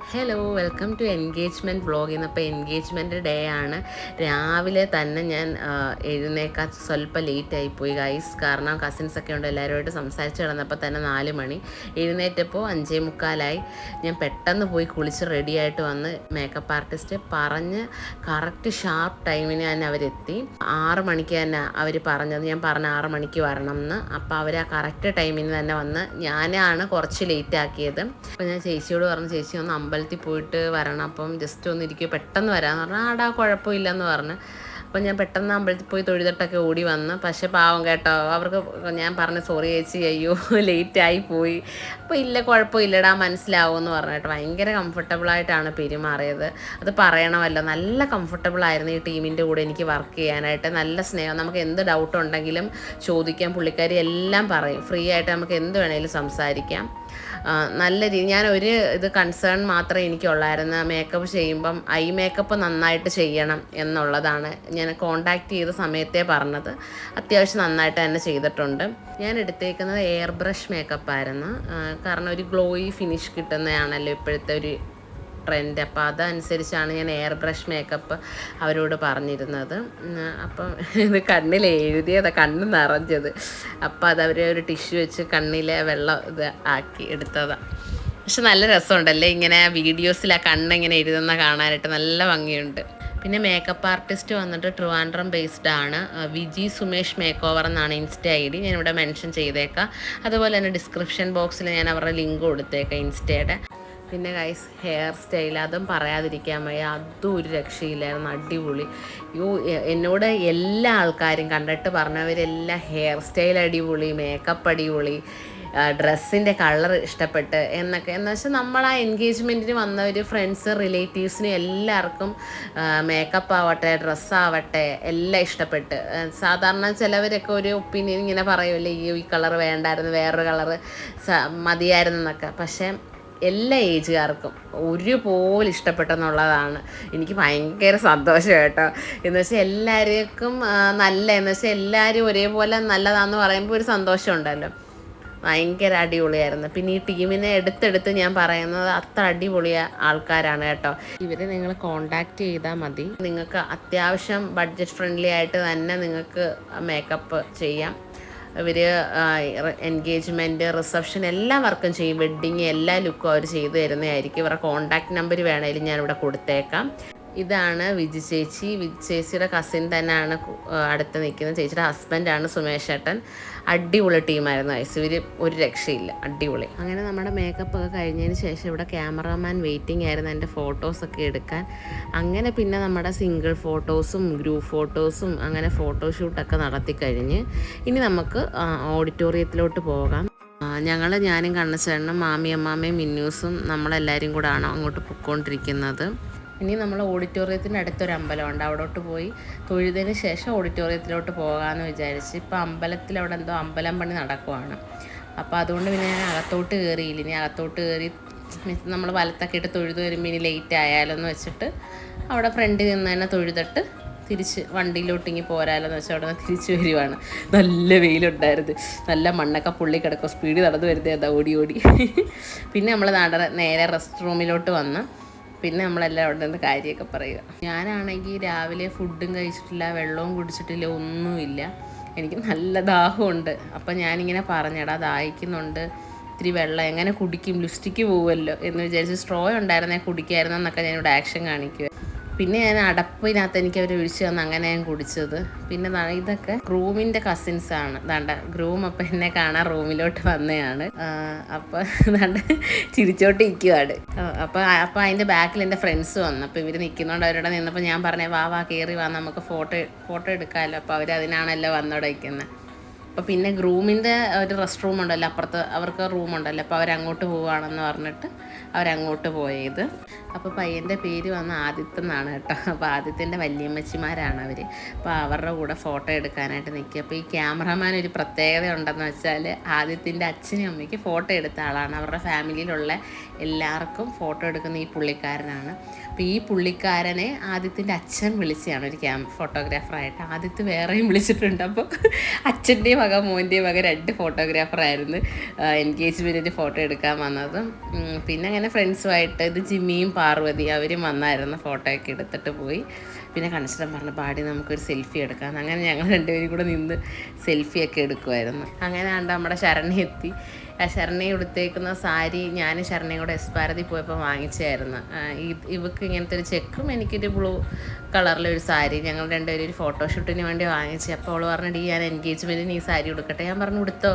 Hello welcome to engagement vlog. ഇന്നിപ്പോൾ engagement day ആണ്. രാവിലെ തന്നെ ഞാൻ എഴുന്നേക്കാൻ സ്വല്പം ലേറ്റായിപ്പോയി ഗൈസ്. കാരണം കസിൻസൊക്കെ ഉണ്ട്, എല്ലാവരുമായിട്ട് സംസാരിച്ച് കിടന്നപ്പോൾ തന്നെ 4 മണി. എഴുന്നേറ്റപ്പോൾ 5:45. ഞാൻ പെട്ടെന്ന് പോയി കുളിച്ച് റെഡിയായിട്ട് വന്ന് മേക്കപ്പ് ആർട്ടിസ്റ്റ് പറഞ്ഞ് കറക്റ്റ് ഷാർപ്പ് ടൈമിന് തന്നെ അവരെത്തി. 6 മണിക്ക് തന്നെ അവർ പറഞ്ഞത്, ഞാൻ പറഞ്ഞ 6 മണിക്ക് വരണം എന്ന്. അപ്പോൾ അവർ ആ കറക്റ്റ് ടൈമിന് തന്നെ വന്ന്. ഞാനാണ് കുറച്ച് ലേറ്റ് ആക്കിയത്. അപ്പോൾ ഞാൻ ചേച്ചിയോട് പറഞ്ഞു, ചേച്ചി ഒന്ന് അമ്പലത്തിൽ പോയിട്ട് വരണം, അപ്പം ജസ്റ്റ് ഒന്ന് ഇരിക്കുക, പെട്ടെന്ന് വരാമെന്ന് പറഞ്ഞാൽ ആടാ കുഴപ്പമില്ലെന്ന് പറഞ്ഞ്. അപ്പം ഞാൻ പെട്ടെന്ന് അമ്പലത്തിൽ പോയി തൊഴുതിട്ടൊക്കെ ഓടി വന്ന്. പക്ഷേ പാവം കേട്ടോ, അവർക്ക് ഞാൻ പറഞ്ഞു സോറി ചേച്ചി, അയ്യോ ലേറ്റായി പോയി. അപ്പോൾ ഇല്ല കുഴപ്പമില്ലടാ മനസ്സിലാവുമെന്ന് പറഞ്ഞിട്ട് ഭയങ്കര കംഫർട്ടബിളായിട്ടാണ് പെരുമാറിയത്. അത് പറയണമല്ലോ, നല്ല കംഫർട്ടബിളായിരുന്നു ഈ ടീമിൻ്റെ കൂടെ എനിക്ക് വർക്ക് ചെയ്യാനായിട്ട്. നല്ല സ്നേഹം, നമുക്ക് എന്ത് ഡൗട്ട് ഉണ്ടെങ്കിലും ചോദിക്കാം, പുള്ളിക്കാരി എല്ലാം പറയും. ഫ്രീ ആയിട്ട് നമുക്ക് എന്ത് വേണേലും സംസാരിക്കാം. നല്ല രീതി ഞാൻ ഒരു ഇത് കൺസേൺ മാത്രമേ എനിക്കുള്ളായിരുന്നു, മേക്കപ്പ് ചെയ്യുമ്പം ഐ മേക്കപ്പ് നന്നായിട്ട് ചെയ്യണം എന്നുള്ളതാണ് ഞാൻ കോണ്ടാക്ട് ചെയ്ത സമയത്തേ പറഞ്ഞത്. അത്യാവശ്യം നന്നായിട്ട് തന്നെ ചെയ്തിട്ടുണ്ട്. ഞാൻ എടുത്തേക്കുന്നത് എയർ ബ്രഷ് മേക്കപ്പായിരുന്നു. കാരണം ഒരു ഗ്ലോയി ഫിനിഷ് കിട്ടുന്നതാണല്ലോ ഇപ്പോഴത്തെ ഒരു ട്രെൻഡ്. അപ്പോൾ അതനുസരിച്ചാണ് ഞാൻ എയർ ബ്രഷ് മേക്കപ്പ് അവരോട് പറഞ്ഞിരുന്നത്. അപ്പം ഇത് കണ്ണിൽ എഴുതിയതാണ്, കണ്ണ് നിറഞ്ഞത്. അപ്പോൾ അതവർ ഒരു ടിഷ്യൂ വെച്ച് കണ്ണിലെ വെള്ളം ഇത് ആക്കി എടുത്തതാണ്. പക്ഷെ നല്ല രസമുണ്ടല്ലേ ഇങ്ങനെ വീഡിയോസിൽ ആ കണ്ണിങ്ങനെ എഴുതുന്ന കാണാനായിട്ട്, നല്ല ഭംഗിയുണ്ട്. പിന്നെ മേക്കപ്പ് ആർട്ടിസ്റ്റ് വന്നിട്ട് ട്രിവാൻഡ്രം ബേസ്ഡ് ആണ്. വിജി സുമേഷ് മേക്ക് ഓവർ എന്നാണ് ഇൻസ്റ്റ ID. ഞാനിവിടെ മെൻഷൻ ചെയ്തേക്കാം. അതുപോലെ തന്നെ ഡിസ്ക്രിപ്ഷൻ ബോക്സിൽ ഞാൻ അവരുടെ ലിങ്ക് കൊടുത്തേക്കാം ഇൻസ്റ്റയുടെ. പിന്നെ ഗൈസ് ഹെയർ സ്റ്റൈൽ അതും പറയാതിരിക്കാൻ വയ്യ, അതും ഒരു രക്ഷയില്ലായിരുന്നു, അടിപൊളി. എന്നോട് എല്ലാ ആൾക്കാരും കണ്ടിട്ട് പറഞ്ഞവരെല്ലാം ഹെയർ സ്റ്റൈൽ അടിപൊളി, മേക്കപ്പ് അടിപൊളി, ഡ്രസ്സിൻ്റെ കളർ ഇഷ്ടപ്പെട്ട് എന്നൊക്കെ. എന്ന് വെച്ചാൽ നമ്മൾ ആ എൻഗേജ്മെൻറ്റിന് വന്നവർ ഫ്രണ്ട്സ് റിലേറ്റീവ്സിനും എല്ലാവർക്കും മേക്കപ്പ് ആവട്ടെ ഡ്രസ്സാവട്ടെ എല്ലാം ഇഷ്ടപ്പെട്ട്. സാധാരണ ചിലവരൊക്കെ ഒരു ഒപ്പീനിയൻ ഇങ്ങനെ പറയുമല്ലേ, ഈ കളർ വേണ്ടായിരുന്നു, വേറൊരു കളറ് മതിയായിരുന്നു എന്നൊക്കെ. പക്ഷേ എല്ലാ ഏജുകാർക്കും ഒരുപോലെ ഇഷ്ടപ്പെട്ടെന്നുള്ളതാണ് എനിക്ക് ഭയങ്കര സന്തോഷം കേട്ടോ. എന്ന് വെച്ചാൽ എല്ലാവർക്കും എന്ന് വെച്ചാൽ എല്ലാവരും ഒരേപോലെ നല്ലതാണെന്ന് പറയുമ്പോൾ ഒരു സന്തോഷം ഉണ്ടല്ലോ. ഭയങ്കര അടിപൊളിയായിരുന്നു. പിന്നെ ഈ ടീമിനെ എടുത്തെടുത്ത് ഞാൻ പറയുന്നത് അത്ര അടിപൊളിയ ആൾക്കാരാണ് കേട്ടോ. ഇവരെ നിങ്ങൾ കോണ്ടാക്ട് ചെയ്താൽ മതി. നിങ്ങൾക്ക് അത്യാവശ്യം ബഡ്ജറ്റ് ഫ്രണ്ട്ലി ആയിട്ട് തന്നെ നിങ്ങൾക്ക് മേക്കപ്പ് ചെയ്യാം. ഇവർ എൻഗേജ്മെൻറ്റ് റിസപ്ഷൻ എല്ലാ വർക്കും ചെയ്യും, വെഡ്ഡിങ് എല്ലാ ലുക്കും അവർ ചെയ്തു തരുന്നതായിരിക്കും. ഇവരുടെ കോണ്ടാക്ട് നമ്പർ വേണമെങ്കിലും ഞാനിവിടെ കൊടുത്തേക്കാം. ഇതാണ് വിജി ചേച്ചി. വിജി ചേച്ചിയുടെ കസിൻ തന്നെയാണ് അടുത്ത് നിൽക്കുന്നത്. ചേച്ചിയുടെ ഹസ്ബൻഡാണ് സുമേഷ് ഏട്ടൻ. അടിപൊളി ടീമായിരുന്നു ഐസ്, ഇവർ ഒരു രക്ഷയില്ല, അടിപൊളി. അങ്ങനെ നമ്മുടെ മേക്കപ്പ് ഒക്കെ കഴിഞ്ഞതിന് ശേഷം ഇവിടെ ക്യാമറാമാൻ വെയിറ്റിംഗ് ആയിരുന്നു എൻ്റെ ഫോട്ടോസൊക്കെ എടുക്കാൻ. അങ്ങനെ പിന്നെ നമ്മുടെ സിംഗിൾ ഫോട്ടോസും ഗ്രൂപ്പ് ഫോട്ടോസും അങ്ങനെ ഫോട്ടോഷൂട്ടൊക്കെ നടത്തി കഴിഞ്ഞ് ഇനി നമുക്ക് ഓഡിറ്റോറിയത്തിലോട്ട് പോകാം. ഞാനും കണ്ണച്ചേട്ടനും മാമിയമ്മാമ്മയും മിന്നൂസും നമ്മളെല്ലാവരും കൂടാണ് അങ്ങോട്ട് പൊയ്ക്കൊണ്ടിരിക്കുന്നത്. ഇനി നമ്മൾ ഓഡിറ്റോറിയത്തിൻ്റെ അടുത്തൊരു അമ്പലമുണ്ട്, അവിടോട്ട് പോയി തൊഴുതിന് ശേഷം ഓഡിറ്റോറിയത്തിലോട്ട് പോകാമെന്ന് വിചാരിച്ച്. ഇപ്പോൾ അമ്പലത്തിൽ അവിടെ എന്തോ അമ്പലം പണി നടക്കുവാണ്. അപ്പോൾ അതുകൊണ്ട് പിന്നെ ഞാൻ അകത്തോട്ട് കയറിയില്ല. ഇനി അകത്തോട്ട് കയറി നമ്മൾ വലത്തൊക്കെ ഇട്ട് തൊഴുത് വരുമ്പോൾ ഇനി ലേറ്റ് ആയാലെന്ന് വെച്ചിട്ട് അവിടെ ഫ്രണ്ടിൽ നിന്ന് തന്നെ തൊഴുതിട്ട് തിരിച്ച് വണ്ടിയിലോട്ടിങ്ങി പോരാലെന്ന് വെച്ചാൽ അവിടെ നിന്ന് തിരിച്ച് വരുവാണ്. നല്ല വെയിലുണ്ടായിരുന്നു, നല്ല മണ്ണൊക്കെ പുള്ളി കിടക്കും, സ്പീഡ് നടന്നു വരുന്നത് എന്താ ഓടി ഓടി. പിന്നെ നമ്മൾ നേരെ റെസ്റ്റ് റൂമിലോട്ട് വന്ന് പിന്നെ നമ്മളെല്ലാം അവിടെ നിന്ന് കാര്യമൊക്കെ പറയുക. ഞാനാണെങ്കിൽ രാവിലെ ഫുഡും കഴിച്ചിട്ടില്ല, വെള്ളവും കുടിച്ചിട്ടില്ല, ഒന്നുമില്ല. എനിക്ക് നല്ല ദാഹമുണ്ട്. അപ്പം ഞാനിങ്ങനെ പറഞ്ഞടാ ദാഹിക്കുന്നുണ്ട്, ഇത്തിരി വെള്ളം എങ്ങനെ കുടിക്കും, ലിപ്സ്റ്റിക്ക് പോവുമല്ലോ എന്ന് വിചാരിച്ച് സ്ട്രോ ഉണ്ടായിരുന്നേ കുടിക്കായിരുന്നു എന്നൊക്കെ ഞാനിവിടെ ആക്ഷൻ കാണിക്കുക. പിന്നെ ഞാൻ അടപ്പിനകത്ത് എനിക്ക് അവർ ഒഴിച്ച് തന്ന് അങ്ങനെ ഞാൻ കുടിച്ചത്. പിന്നെ ഇതൊക്കെ ഗ്രൂമിൻ്റെ കസിൻസാണ്. ദാണ്ട ഗ്രൂം അപ്പം എന്നെ കാണാൻ റൂമിലോട്ട് വന്നതാണ്. അപ്പം ദാണ്ട് ചിരിച്ചോട്ട് ഇരിക്കുവാണ്. അപ്പം അതിൻ്റെ ബാക്കിൽ എൻ്റെ ഫ്രണ്ട്സ് വന്നു. അപ്പോൾ ഇവർ നിൽക്കുന്നതുകൊണ്ട് അവരോട് നിന്നപ്പോൾ ഞാൻ പറഞ്ഞേ വാ കയറി വാ, നമുക്ക് ഫോട്ടോ എടുക്കാമല്ലോ. അപ്പോൾ അവരതിനാണല്ലോ വന്നോടെ വയ്ക്കുന്നത്. അപ്പോൾ പിന്നെ ഗ്രൂമിൻ്റെ ഒരു റെസ്റ്റ് റൂം ഉണ്ടല്ലോ അപ്പുറത്ത്, അവർക്ക് റൂമുണ്ടല്ലോ, അപ്പോൾ അവരങ്ങോട്ട് പോവുകയാണെന്ന് പറഞ്ഞിട്ട് അവരങ്ങോട്ട് പോയത്. അപ്പോൾ പയ്യൻ്റെ പേര് വന്ന് ആദിത്യ എന്നാണ് കേട്ടോ. അപ്പോൾ ആദിത്യൻ്റെ വല്യമ്മച്ചിമാരാണ് അവർ. അപ്പോൾ അവരുടെ കൂടെ ഫോട്ടോ എടുക്കാനായിട്ട് നിൽക്കുക. അപ്പോൾ ഈ ക്യാമറമാൻ ഒരു പ്രത്യേകത ഉണ്ടെന്ന് വെച്ചാൽ ആദിത്യൻ്റെ അച്ഛനും അമ്മയ്ക്ക് ഫോട്ടോ എടുത്ത ആളാണ്. അവരുടെ ഫാമിലിയിലുള്ള എല്ലാവർക്കും ഫോട്ടോ എടുക്കുന്ന ഈ പുള്ളിക്കാരനാണ്. അപ്പോൾ ഈ പുള്ളിക്കാരനെ ആദിത്യൻ്റെ അച്ഛൻ വിളിച്ചാണ് ഒരു ഫോട്ടോഗ്രാഫറായിട്ട്. ആദിത്യ വേറെയും വിളിച്ചിട്ടുണ്ട്. അപ്പോൾ അച്ഛൻ്റെയും വക മോൻ്റെയും വക 2 ഫോട്ടോഗ്രാഫറായിരുന്നു എൻഗേജ്മെൻറ്റിന് ഫോട്ടോ എടുക്കാൻ വന്നത്. പിന്നെ അങ്ങനെ ഫ്രണ്ട്സുമായിട്ട് ഇത് ജിമ്മിയും പാർവതി അവരും വന്നായിരുന്നു, ഫോട്ടോയൊക്കെ എടുത്തിട്ട് പോയി. പിന്നെ കണിച്ചൻ പറഞ്ഞു പാടി നമുക്കൊരു സെൽഫി എടുക്കാം. അങ്ങനെ ഞങ്ങൾ 2 പേരും കൂടെ നിന്ന് സെൽഫിയൊക്കെ എടുക്കുമായിരുന്നു. അങ്ങനെ കണ്ട് നമ്മുടെ ശരണ്യ എത്തി. ശരണ്യ ഉടുത്തേക്കുന്ന സാരി ഞാൻ ശരണ്യയും കൂടെ എസ് ഭാരതി പോയപ്പോൾ വാങ്ങിച്ചായിരുന്നു. ഇവക്ക് ഇങ്ങനത്തെ ഒരു ചെക്കും എനിക്കൊരു ബ്ലൂ കളറിലൊരു സാരി ഞങ്ങൾ 2 പേരും ഒരു ഫോട്ടോഷൂട്ടിന് വേണ്ടി വാങ്ങിച്ചു. അപ്പോൾ അവൾ പറഞ്ഞിട്ട് ഞാൻ എൻഗേജ്മെൻറ്റിന് ഈ സാരി ഉടുക്കട്ടെ. ഞാൻ പറഞ്ഞു ഉടുത്തോ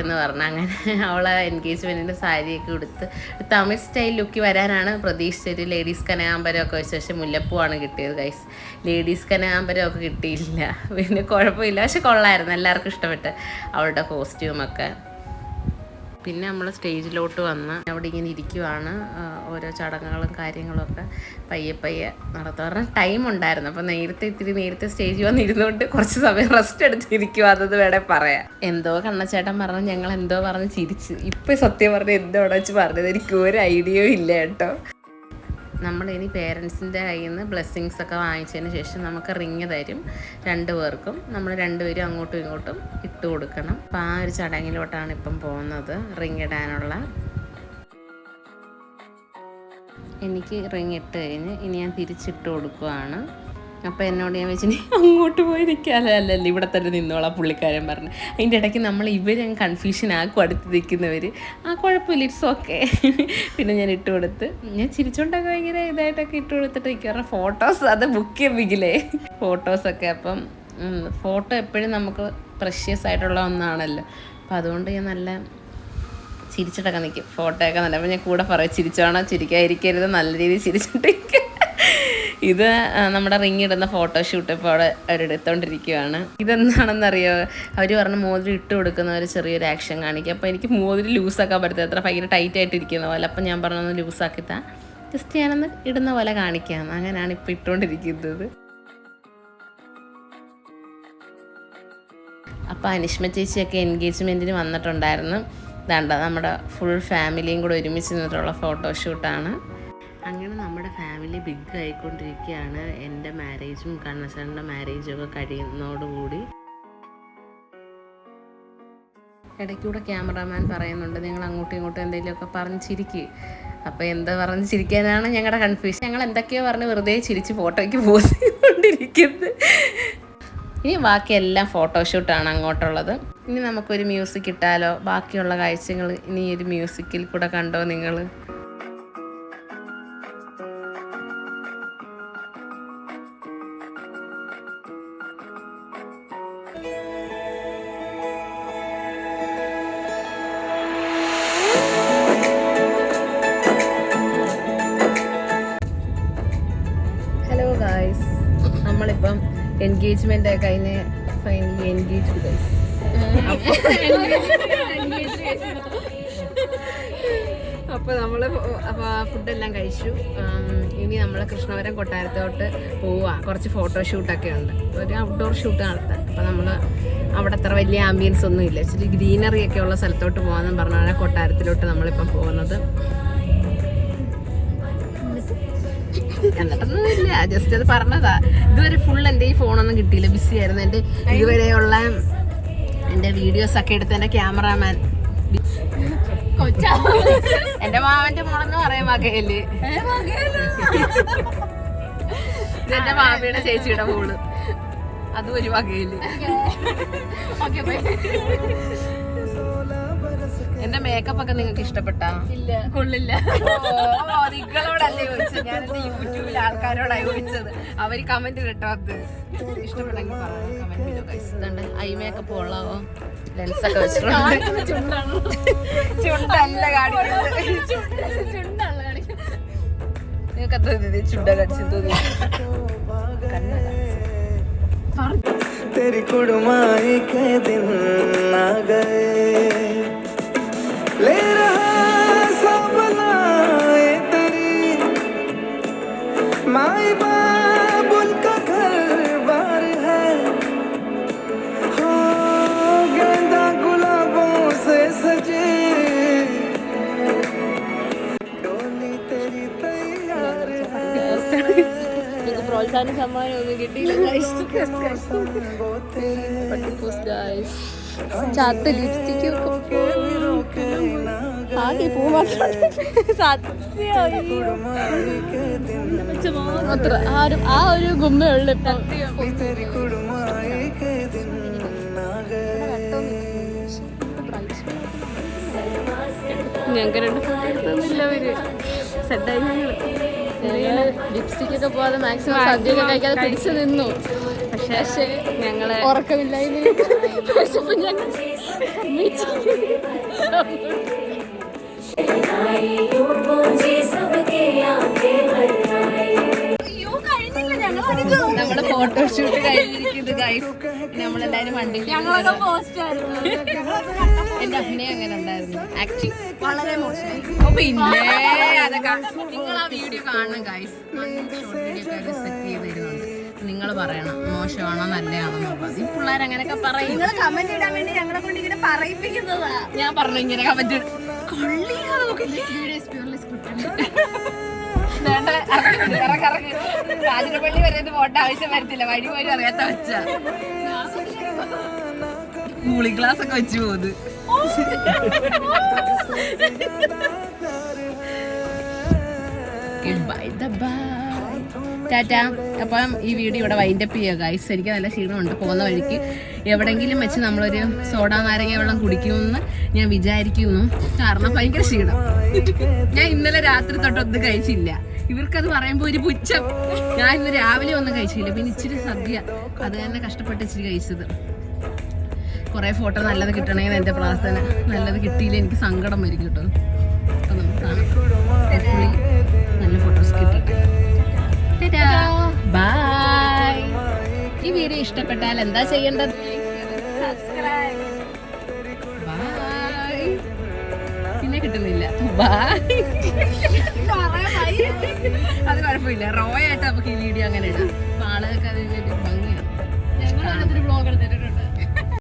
എന്ന് പറഞ്ഞു. അങ്ങനെ അവൾ എൻഗേജ്മെൻറ്റിൻ്റെ സാരിയൊക്കെ ഉടുത്ത് തമിഴ് സ്റ്റൈൽ ലുക്കി വരാനാണ് പ്രതീക്ഷിച്ചൊരു ലേഡീസ് കനകാമ്പരമൊക്കെ വെച്ച്. പക്ഷേ മുല്ലപ്പൂവാണ് കിട്ടിയത് ഗൈസ്. ലേഡീസ് കനകാമ്പരമൊക്കെ കിട്ടിയില്ല. പിന്നെ കുഴപ്പമില്ല, പക്ഷെ കൊള്ളായിരുന്നു, എല്ലാവർക്കും ഇഷ്ടപ്പെട്ട് അവളുടെ കോസ്റ്റ്യൂമൊക്കെ. പിന്നെ നമ്മൾ സ്റ്റേജിലോട്ട് വന്ന് അവിടെ ഇങ്ങനെ ഇരിക്കുവാണ്. ഓരോ ചടങ്ങുകളും കാര്യങ്ങളൊക്കെ പയ്യെ നടത്താൻ പറഞ്ഞാൽ ടൈം ഉണ്ടായിരുന്നു. അപ്പോൾ ഇത്തിരി നേരത്തെ സ്റ്റേജിൽ വന്നിരുന്നുകൊണ്ട് കുറച്ച് സമയം റെസ്റ്റ് എടുത്തിരിക്കുക, അതത് വേണേ പറയാം. എന്തോ കണ്ണച്ചേട്ടൻ പറഞ്ഞു, ഞങ്ങൾ എന്തോ പറഞ്ഞ് ചിരിച്ച്. ഇപ്പം സത്യം പറഞ്ഞാൽ എന്തോ വെച്ച് പറഞ്ഞത് എനിക്ക് ഒരു ഐഡിയയും ഇല്ല കേട്ടോ. നമ്മളിനി പേരൻസിൻ്റെ കയ്യിൽ നിന്ന് ബ്ലെസ്സിങ്സ് ഒക്കെ വാങ്ങിച്ചതിന് ശേഷം നമുക്ക് റിങ് തരും 2 പേർക്കും. നമ്മൾ 2 പേരും അങ്ങോട്ടും ഇങ്ങോട്ടും ഇട്ട് കൊടുക്കണം. അപ്പോൾ ആ ഒരു ചടങ്ങിലോട്ടാണ് ഇപ്പം പോകുന്നത്, റിങ് ഇടാനുള്ള. എനിക്ക് റിങ് ഇട്ട് കഴിഞ്ഞ് ഇനി ഞാൻ തിരിച്ചിട്ട് കൊടുക്കുവാണ്. അപ്പോൾ എന്നോട് ഞാൻ വെച്ചിട്ട് അങ്ങോട്ട് പോയി നിൽക്കാമല്ലോ, അല്ലല്ലോ ഇവിടെ തന്നെ നിന്നോളാം പുള്ളിക്കാരൻ പറഞ്ഞു. അതിൻ്റെ ഇടയ്ക്ക് നമ്മൾ ഇവരങ്ങ് കൺഫ്യൂഷൻ ആക്കും, അടുത്ത് നിൽക്കുന്നവർ. കുഴപ്പമില്ല, ഇറ്റ്സ് ഓക്കെ. പിന്നെ ഞാൻ ഇട്ട് കൊടുത്ത് ഞാൻ ചിരിച്ചോണ്ടൊക്കെ ഭയങ്കര ഇതായിട്ടൊക്കെ ഇട്ട് കൊടുത്തിട്ട് നിൽക്കാറ്. ഫോട്ടോസ് അത് ബുക്ക് ചെയ്യില്ലേ ഫോട്ടോസൊക്കെ. അപ്പം ഫോട്ടോ എപ്പോഴും നമുക്ക് പ്രഷ്യസ് ആയിട്ടുള്ള ഒന്നാണല്ലോ. അപ്പോൾ അതുകൊണ്ട് ഞാൻ നല്ല ചിരിച്ചിട്ടൊക്കെ നിൽക്കും, ഫോട്ടോയൊക്കെ നല്ല. അപ്പോൾ ഞാൻ കൂടെ പറയും ചിരിച്ചോണോ, ചിരിക്കാതിരിക്കരുത്, നല്ല രീതിയിൽ ചിരിച്ചിട്ടിരിക്കുക. ഇത് നമ്മുടെ റിങ് ഇടുന്ന ഫോട്ടോഷൂട്ട് ഇപ്പോൾ അവിടെ അവരെടുത്തോണ്ടിരിക്കുകയാണ്. ഇതെന്താണെന്നറിയോ, അവർ പറഞ്ഞ് മോതിരം ഇട്ട് കൊടുക്കുന്ന ഒരു ചെറിയൊരു ആക്ഷൻ കാണിക്കുക. അപ്പോൾ എനിക്ക് മോതിരം ലൂസാക്കാൻ പറ്റത്തില്ല, അത്ര ഭയങ്കര ടൈറ്റായിട്ട് ഇരിക്കുന്ന പോലെ. അപ്പം ഞാൻ പറഞ്ഞൊന്ന് ലൂസാക്കിത്താ, ജസ്റ്റ് ഞാനൊന്ന് ഇടുന്ന പോലെ കാണിക്കാം. അങ്ങനെയാണ് ഇപ്പോൾ ഇട്ടുകൊണ്ടിരിക്കുന്നത്. അപ്പോൾ അനിഷ്മ ചേച്ചിയൊക്കെ എൻഗേജ്മെൻറ്റിന് വന്നിട്ടുണ്ടായിരുന്നു. ഇതാണ്ട നമ്മുടെ ഫുൾ ഫാമിലിയും കൂടെ ഒരുമിച്ച് നിന്നിട്ടുള്ള ഫോട്ടോഷൂട്ടാണ്. അങ്ങനെ നമ്മുടെ ഫാമിലി ബിഗ് ആയിക്കൊണ്ടിരിക്കുകയാണ്. എൻ്റെ മാരേജും കണ്ണച്ചൻ്റെ മാരേജും ഒക്കെ കഴിയുന്നതോടുകൂടി. ഇടയ്ക്കൂടെ ക്യാമറാമാൻ പറയുന്നുണ്ട് നിങ്ങൾ അങ്ങോട്ടും ഇങ്ങോട്ടും എന്തെങ്കിലുമൊക്കെ പറഞ്ഞ് ചിരിക്കുക. അപ്പോൾ എന്താ പറഞ്ഞ് ചിരിക്കാനാണ് ഞങ്ങളുടെ കൺഫ്യൂഷൻ. ഞങ്ങൾ എന്തൊക്കെയോ പറഞ്ഞ് വെറുതെ ചിരിച്ച് ഫോട്ടോയ്ക്ക് പോസ് ചെയ്തുകൊണ്ടിരിക്കുന്നത്. ഇനി ബാക്കിയെല്ലാം ഫോട്ടോഷൂട്ടാണ് അങ്ങോട്ടുള്ളത്. ഇനി നമുക്കൊരു മ്യൂസിക് ഇട്ടാലോ? ബാക്കിയുള്ള കാഴ്ചകൾ ഇനി ഒരു മ്യൂസിക്കിൽ കൂടെ കണ്ടോ നിങ്ങൾ? ഹലോ ഗായ്സ്, നമ്മളിപ്പം എൻഗേജ്മെൻ്റ് ഒക്കെ കഴിഞ്ഞ് ഫൈനലി എൻഗേജ് ഗൈസ്. അപ്പോൾ നമ്മൾ ഫുഡെല്ലാം കഴിച്ചു. ഇനി നമ്മൾ കൃഷ്ണവരം കൊട്ടാരത്തോട്ട് പോവുക. കുറച്ച് ഫോട്ടോഷൂട്ടൊക്കെ ഉണ്ട്, ഒരു ഔട്ട്ഡോർ ഷൂട്ട് നടത്താൻ. അപ്പോൾ നമ്മൾ അവിടെ അത്ര വലിയ ആംബിയൻസ് ഒന്നും ഇല്ല, ഇച്ചിരി ഗ്രീനറി ഒക്കെ ഉള്ള സ്ഥലത്തോട്ട് പോകാമെന്ന് പറഞ്ഞാണ് കൊട്ടാരത്തിലോട്ട് നമ്മളിപ്പം പോകുന്നത്. എന്നിട്ടൊന്നും ഇല്ല, ജസ്റ്റ് അത് പറഞ്ഞതാ. ഇതുവരെ ഫുൾ എൻ്റെ ഈ ഫോണൊന്നും കിട്ടിയില്ല, ബിസി ആയിരുന്നു. എൻ്റെ ഇതുവരെയുള്ള എൻ്റെ വീഡിയോസൊക്കെ എടുത്ത് എൻ്റെ ക്യാമറാമാൻ എൻ്റെ മാമൻ്റെ മോളെന്ന് പറയാൻ വകയല്ലേ, ഇതെൻ്റെ മാമിയുടെ ചേച്ചിയുടെ മോള്, അതും ഒരു വകയില്. എന്റെ മേക്കപ്പ് ഒക്കെ നിങ്ങൾക്ക് ഇഷ്ടപ്പെട്ടാ? ഇല്ല, കൊള്ളില്ല. നിങ്ങളോടല്ലേ ചോദിച്ചത്, ഞാൻ എന്റെ യൂട്യൂബിൽ ആൾക്കാരോടാണ് ചോദിച്ചത്. അവര് കമന്റ് കിട്ടാത്തത് ഇഷ്ടപ്പെട്ടെങ്കിൽ കമന്റ്. ഐ മേക്കപ്പ് കൊള്ളാവോ? ലെൻസൊക്കെ വെച്ചിട്ടുണ്ട്. ചുണ്ടല്ല കാണിക്കുന്നത്, നിങ്ങൾക്ക് എത്ര ചുണ്ട കടിച്ചു തോന്നി? तेरी कुड़माई के दिन आ गए, ले रहा सब लाए तेरी माई बाप उनका घर बार है हो गेंदा गुलाबों से सजे डोली तेरी तैयार है പ്രോത്സാഹന സമ്മാനം ഒന്നും കിട്ടിയില്ല ചാത്ത ലിപ്സ്റ്റിക്ക് ആകെ പൂ മാത്രം ആ ഒരു ഗുമ്മയുള്ളു ഇപ്പം ഞങ്ങൾക്ക് 2 ഫോട്ടോ എടുത്തൊന്നുമില്ല അവര് സെറ്റായി ലിപ്സ്റ്റിക് ഒക്കെ പോകാതെ മാക്സിമം സദ്യയൊക്കെ കഴിക്കാതെ പിടിച്ചു നിന്നു. പക്ഷേ ഞങ്ങളെ ഉറക്കമില്ലായ്മ ഞങ്ങൾ നമ്മുടെ ഫോട്ടോഷൂട്ട് കഴിഞ്ഞിരിക്കുന്നത് ഗൈസ്. നമ്മളെല്ലാരും വണ്ടിയിൽ എന്റെ അഭിനയം അങ്ങനെ ഉണ്ടായിരുന്നു. ആക്ടിങ് വളരെ മോശമായി. പിന്നെ അതൊക്കെ നിങ്ങൾ ആ വീഡിയോ കാണണം ഗൈസ്. ഷോർട്ട് വീഡിയോ ഒക്കെ സെറ്റ് ചെയ്ത് തരുന്നുണ്ട്. നിങ്ങൾ പറയണം മോശമാണോ നല്ലതാണോ എന്നുള്ളത്. ഈ പിള്ളേർ അങ്ങനെയൊക്കെ പറയും. കമന്റ് ഇടാൻ വേണ്ടി ഞങ്ങളെ കൊണ്ട് ഇങ്ങനെ പറയിപ്പിക്കുന്നതാ. ഞാൻ പറഞ്ഞു ഇങ്ങനെ കമന്റ് രാജനപ്പള്ളി വരെ പോട്ട ആവശ്യം വരത്തില്ല. വഴി പോലും അറിയാത്ത വെച്ച കൂളിംഗ് ഗ്ലാസ് ഒക്കെ വെച്ച് പോകുന്നത്. ടാറ്റാ. അപ്പം ഈ വീഡിയോ ഇവിടെ വൈൻഡപ്പ് ചെയ്യുക ഗൈസ്. എനിക്ക് നല്ല ക്ഷീണമുണ്ട്. പോകുന്ന വഴിക്ക് എവിടെങ്കിലും വെച്ച് നമ്മളൊരു സോഡാ നാരങ്ങ വെള്ളം കുടിക്കുമെന്ന് ഞാൻ വിചാരിക്കുന്നു. കാരണം ഭയങ്കര ക്ഷീണം. ഞാൻ ഇന്നലെ രാത്രി തൊട്ടൊന്നും കഴിച്ചില്ല. ഇവർക്കത് പറയുമ്പോൾ ഒരു പുച്ഛം. ഞാൻ ഇന്ന് രാവിലെ ഒന്നും കഴിച്ചില്ല. പിന്നെ ഇച്ചിരി സദ്യ അത് തന്നെ കഷ്ടപ്പെട്ട് ഇച്ചിരി കഴിച്ചത്. കുറേ ഫോട്ടോ നല്ലത് കിട്ടണമെന്ന് എൻ്റെ പ്രാർത്ഥന. നല്ലത് കിട്ടിയില്ല എനിക്ക് സങ്കടം വരും കേട്ടോ. അപ്പം നമുക്ക് കാണാം. നല്ല ഫോട്ടോസ് കിട്ടട്ടെ. ബൈ. ഈ വീഡിയോ ഇഷ്ടപ്പെട്ടാൽ എന്താ ചെയ്യേണ്ടത്? ബൈ. പിന്നെ കിട്ടുന്നില്ല. ബൈ. അത് കുഴപ്പമില്ല. റോ ആയിട്ട് നമുക്ക് ഈ വീഡിയോ അങ്ങനെ ഇടാം. ആളുകൾക്ക് അത്